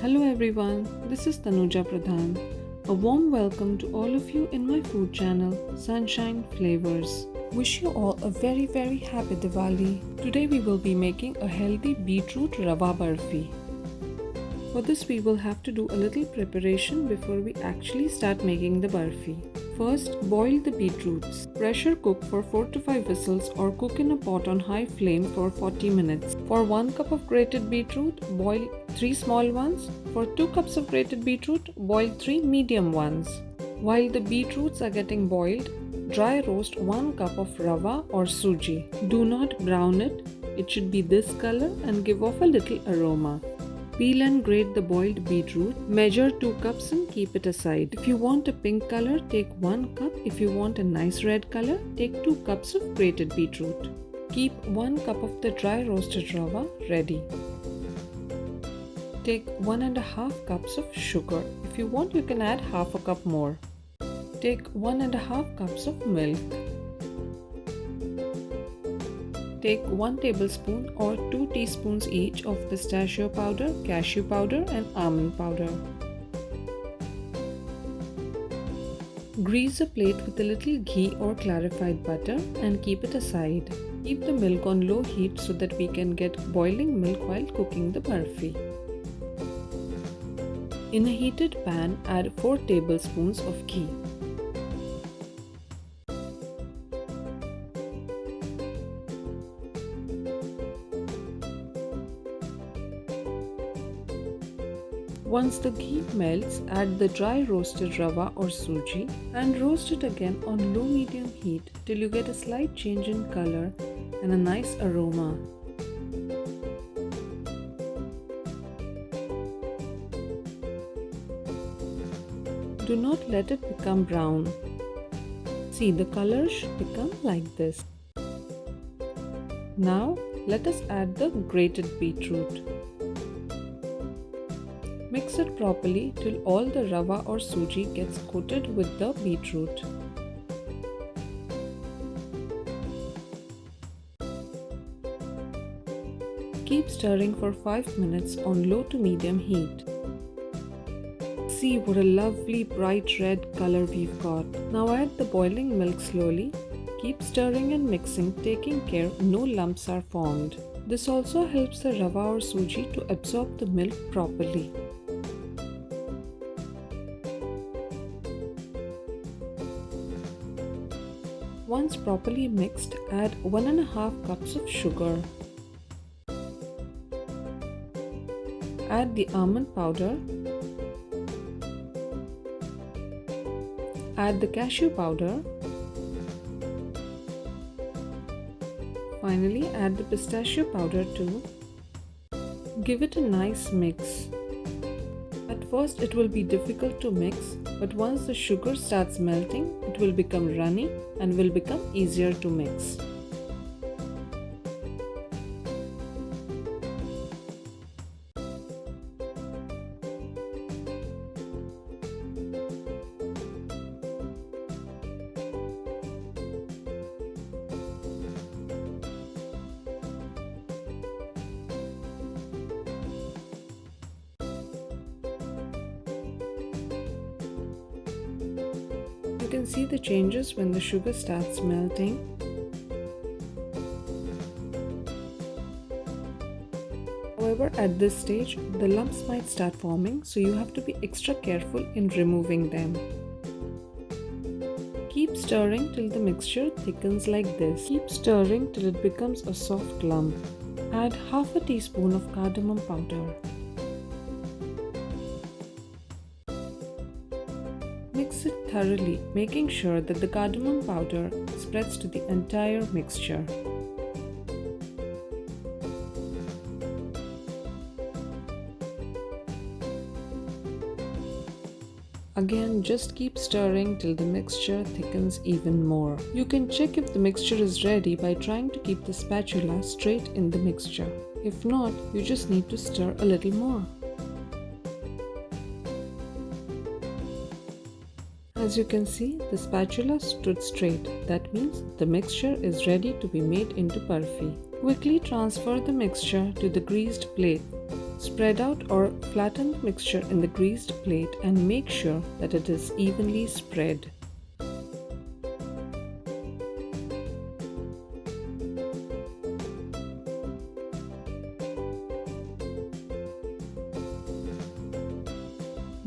Hello everyone, this is Tanuja Pradhan. A warm welcome to all of you in my food channel, Sunshine Flavors. Wish you all a very happy Diwali. Today we will be making a healthy beetroot rava barfi. For this we will have to do a little preparation before we actually start making the barfi. First, boil the beetroots. Pressure cook for 4 to 5 whistles or cook in a pot on high flame for 40 minutes. For 1 cup of grated beetroot, boil 3 small ones. For 2 cups of grated beetroot, boil 3 medium ones. While the beetroots are getting boiled, dry roast 1 cup of rava or suji. Do not brown it. It should be this color and give off a little aroma. Peel and grate the boiled beetroot. Measure 2 cups and keep it aside. If you want a pink color, take 1 cup. If you want a nice red color, take 2 cups of grated beetroot. Keep 1 cup of the dry roasted rava ready. Take 1.5 cups of sugar. If you want, you can add half a cup more. Take 1.5 cups of milk. Take 1 tablespoon or 2 teaspoons each of pistachio powder, cashew powder and almond powder. Grease a plate with a little ghee or clarified butter and keep it aside. Keep the milk on low heat so that we can get boiling milk while cooking the barfi. In a heated pan, add 4 tablespoons of ghee. Once the ghee melts, add the dry roasted rava or suji and roast it again on low-medium heat till you get a slight change in color and a nice aroma. Do not let it become brown. See, the color should become like this. Now, let us add the grated beetroot. Mix it properly till all the rava or suji gets coated with the beetroot. Keep stirring for 5 minutes on low to medium heat. See what a lovely bright red color we've got. Now add the boiling milk slowly. Keep stirring and mixing, taking care no lumps are formed. This also helps the rava or suji to absorb the milk properly. Once properly mixed, add 1.5 cups of sugar. Add the almond powder. Add the cashew powder. Finally, add the pistachio powder too. Give it a nice mix. At first it will be difficult to mix, but once the sugar starts melting, it will become runny and will become easier to mix. You can see the changes when the sugar starts melting. However, at this stage, the lumps might start forming, so you have to be extra careful in removing them. Keep stirring till the mixture thickens like this. Keep stirring till it becomes a soft lump. Add half a teaspoon of cardamom powder. Mix it thoroughly, making sure that the cardamom powder spreads to the entire mixture. Again, just keep stirring till the mixture thickens even more. You can check if the mixture is ready by trying to keep the spatula straight in the mixture. If not, you just need to stir a little more. As you can see, the spatula stood straight. That means the mixture is ready to be made into barfi. Quickly transfer the mixture to the greased plate. Spread out or flatten the mixture in the greased plate and make sure that it is evenly spread.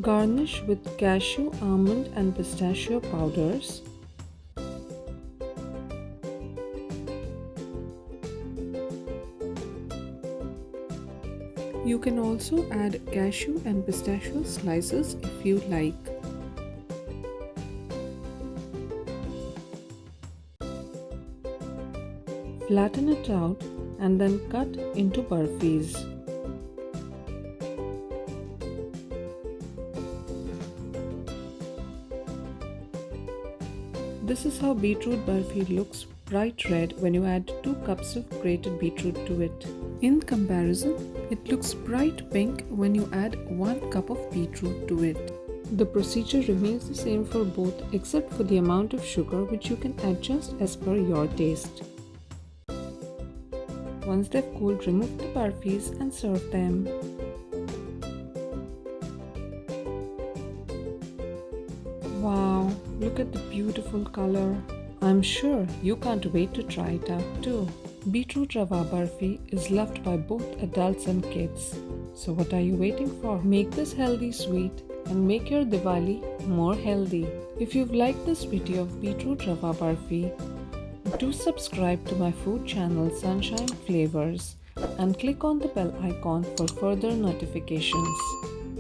Garnish with cashew, almond and pistachio powders. You can also add cashew and pistachio slices if you like. Flatten it out and then cut into burfis. This is how beetroot burfi looks bright red when you add 2 cups of grated beetroot to it. In comparison, it looks bright pink when you add 1 cup of beetroot to it. The procedure remains the same for both except for the amount of sugar, which you can adjust as per your taste. Once they've cooled, remove the burfis and serve them. Wow, look at the beautiful color. I'm sure you can't wait to try it out too. Beetroot Rava Barfi is loved by both adults and kids. So what are you waiting for? Make this healthy sweet and make your Diwali more healthy. If you've liked this video of Beetroot Rava Barfi, do subscribe to my food channel Sunshine Flavors and click on the bell icon for further notifications.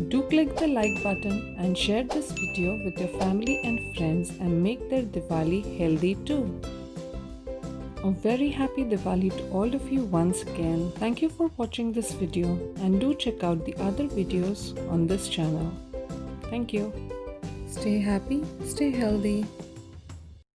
Do click the like button and share this video with your family and friends and make their Diwali healthy too. A very happy Diwali to all of you once again. Thank you for watching this video and do check out the other videos on this channel. Thank you. Stay happy, stay healthy.